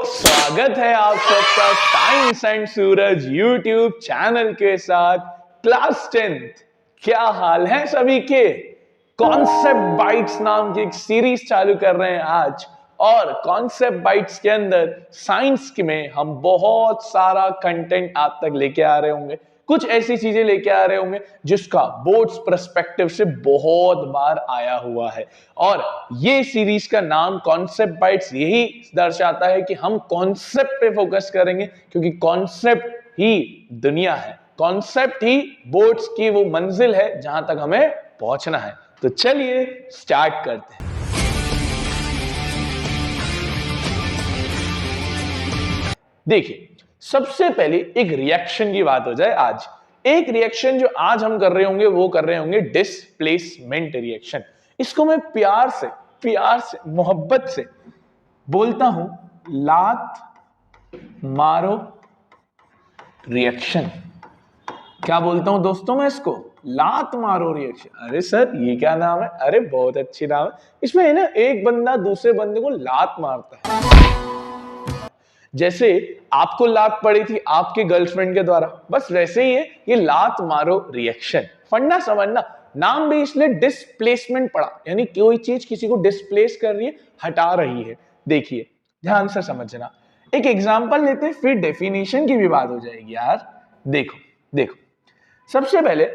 स्वागत है आप सबका science and Suraj YouTube channel के साथ। क्लास 10th, क्या हाल है सभी के? कॉन्सेप्ट बाइट्स नाम की एक सीरीज चालू कर रहे हैं आज, और कॉन्सेप्ट बाइट्स के अंदर साइंस में हम बहुत सारा कंटेंट आप तक लेके आ रहे होंगे। कुछ ऐसी चीजें लेके आ रहे होंगे जिसका बोर्ड्स पर्सपेक्टिव से बहुत बार आया हुआ है, और ये सीरीज का नाम कॉन्सेप्ट बाइट्स यही दर्शाता है कि हम कॉन्सेप्ट पे फोकस करेंगे, क्योंकि कॉन्सेप्ट ही दुनिया है, कॉन्सेप्ट ही बोर्ड्स की वो मंजिल है जहां तक हमें पहुंचना है। तो चलिए स्टार्ट करते हैं। देखिए, सबसे पहले एक रिएक्शन की बात हो जाए। आज एक रिएक्शन जो आज हम कर रहे होंगे वो कर रहे होंगे डिस्प्लेसमेंट रिएक्शन। इसको मैं प्यार से मोहब्बत से बोलता हूं लात मारो रिएक्शन। क्या बोलता हूं दोस्तों मैं इसको? लात मारो रिएक्शन। अरे सर ये क्या नाम है? अरे बहुत अच्छी नाम है। इसमें है ना, एक बंदा दूसरे बंदे को लात मारता है। जैसे आपको लात पड़ी थी आपके गर्लफ्रेंड के द्वारा, बस वैसे ही है ये लात मारो रिएक्शन। फंडा समझना, नाम भी इसलिए डिस्प्लेसमेंट पड़ा, यानी कोई चीज किसी को डिस्प्लेस कर रही है, हटा रही है। देखिए ध्यान से समझना, एक एग्जांपल लेते हैं फिर डेफिनेशन की भी बात हो जाएगी यार। देखो देखो, सबसे पहले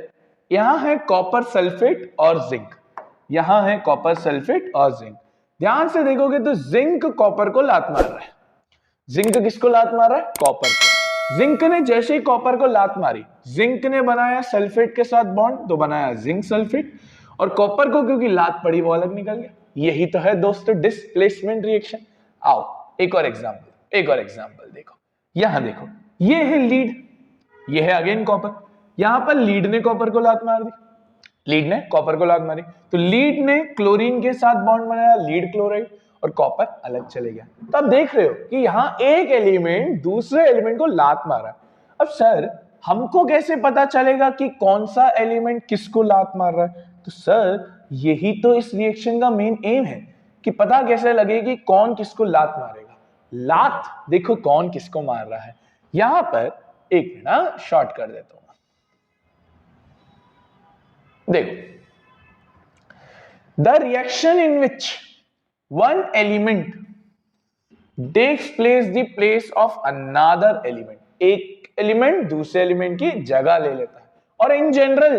यहां है कॉपर सल्फेट और जिंक। यहां है कॉपर सल्फेट और जिंक। ध्यान से देखोगे तो जिंक कॉपर को लात मार रहा है। जिंक किसको लात मार रहा है? कॉपर को। जिंक ने जैसे ही कॉपर को लात मारी, जिंक ने बनाया सल्फेट के साथ बॉन्ड, तो बनाया जिंक सल्फेट, और कॉपर को क्योंकि लात पड़ी वो अलग निकल गया। यही तो है दोस्तों डिस्प्लेसमेंट रिएक्शन। आओ एक और एग्जांपल देखो। यहां देखो, ये है लीड, ये है अगेन कॉपर। यहां पर लीड ने कॉपर को लात मार दी, लीड ने कॉपर को लात मारी, तो लीड ने क्लोरीन के साथ बॉन्ड बनाया, लीड क्लोराइड, और कॉपर अलग चले गया। तो आप देख रहे हो कि यहां एक एलिमेंट दूसरे एलिमेंट को लात मारा। अब सर हमको कैसे पता चलेगा कि कौन सा एलिमेंट किसको लात मार रहा है? तो सर यही तो इस रिएक्शन का मेन एम है कि पता कैसे लगे कि कौन किसको लात मारेगा। लात देखो कौन किसको मार रहा है। यहां पर एक मिनट शॉर्ट कर देता हूं। देखो, the reaction in which one element takes place the place of another element, एक एलिमेंट दूसरे एलिमेंट की जगह ले लेता है। और in general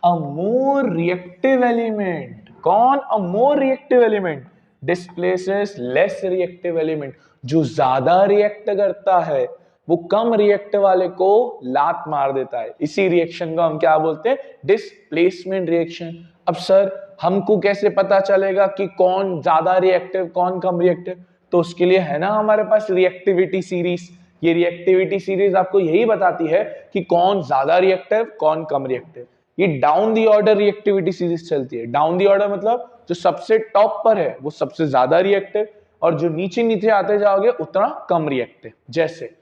a more reactive element, कौन? A more reactive element displaces less reactive element. जो ज्यादा रिएक्ट करता है वो कम रिएक्ट वाले को लात मार देता है। इसी रिएक्शन को हम क्या बोलते हैं? Displacement reaction. अब सर हमको कैसे पता चलेगा कि कौन ज्यादा रिएक्टिव कौन कम रिएक्टिव? तो उसके लिए है ना हमारे पास रिएक्टिविटी सीरीज। ये रिएक्टिविटी सीरीज आपको यही बताती है कि कौन ज्यादा रिएक्टिव कौन कम रिएक्टिव। ये down the order reactivity series चलती है। डाउन दी ऑर्डर मतलब जो सबसे टॉप पर है वो सबसे ज्यादा रिएक्टिव, और जो नीचे नीचे आते जाओगे उतना कम रिएक्टिव। जैसे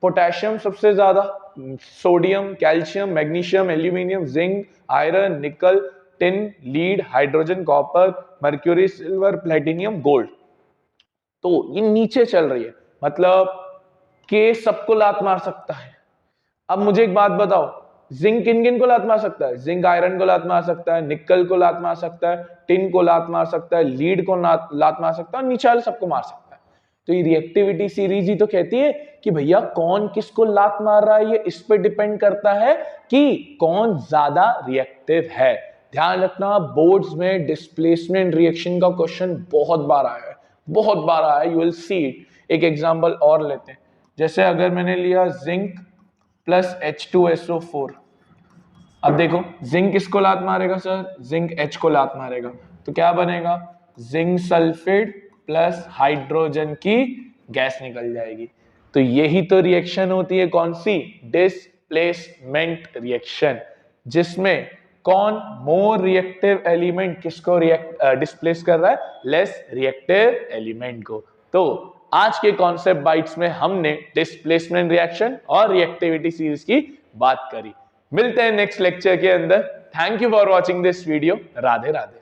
पोटेशियम सबसे ज्यादा, sodium, calcium, magnesium, aluminium, zinc, iron, nickel, tin, lead, hydrogen, copper, mercury, silver, platinum, gold. तो ये नीचे चल रही है, मतलब के सबको लात मार सकता है। अब मुझे एक बात बताओ, जिंक किन किन को लात मार सकता है? जिंक आयरन को लात मार सकता है, निकल को लात मार सकता है, टिन को लात मार सकता है, लीड को लात मार सकता है, और नीचे वाले सबको मार सकता है। तो ये रिएक्टिविटी सीरीज ही तो कहती है कि भैया कौन किसको लात मार रहा है, ये इस पे डिपेंड करता है कि कौन ज्यादा रिएक्टिव है। ध्यान रखना, बोर्ड्स में डिस्प्लेसमेंट रिएक्शन का क्वेश्चन बहुत बार आया है, बहुत बार आया है। You will see it. एक एग्जांपल और लेते हैं। जैसे अगर मैंने लिया जिंक प्लस H2SO4। अब देखो जिंक किसको लात मारेगा सर? जिंक H को लात मारेगा, तो क्या बनेगा? जिंक सल्फेट प्लस हाइड्रोजन की गैस निकल जाएगी। तो यही तो रिएक्शन होती है, कौन सी? डिस्प्लेसमेंट रिएक्शन, जिसमें कौन मोर रिएक्टिव एलिमेंट किसको डिस्प्लेस कर रहा है? लेस रिएक्टिव एलिमेंट को। तो आज के कॉन्सेप्ट बाइट्स में हमने डिस्प्लेसमेंट रिएक्शन और रिएक्टिविटी सीरीज की बात करी। मिलते हैं नेक्स्ट लेक्चर के अंदर। Thank you for watching this video. Radhe Radhe.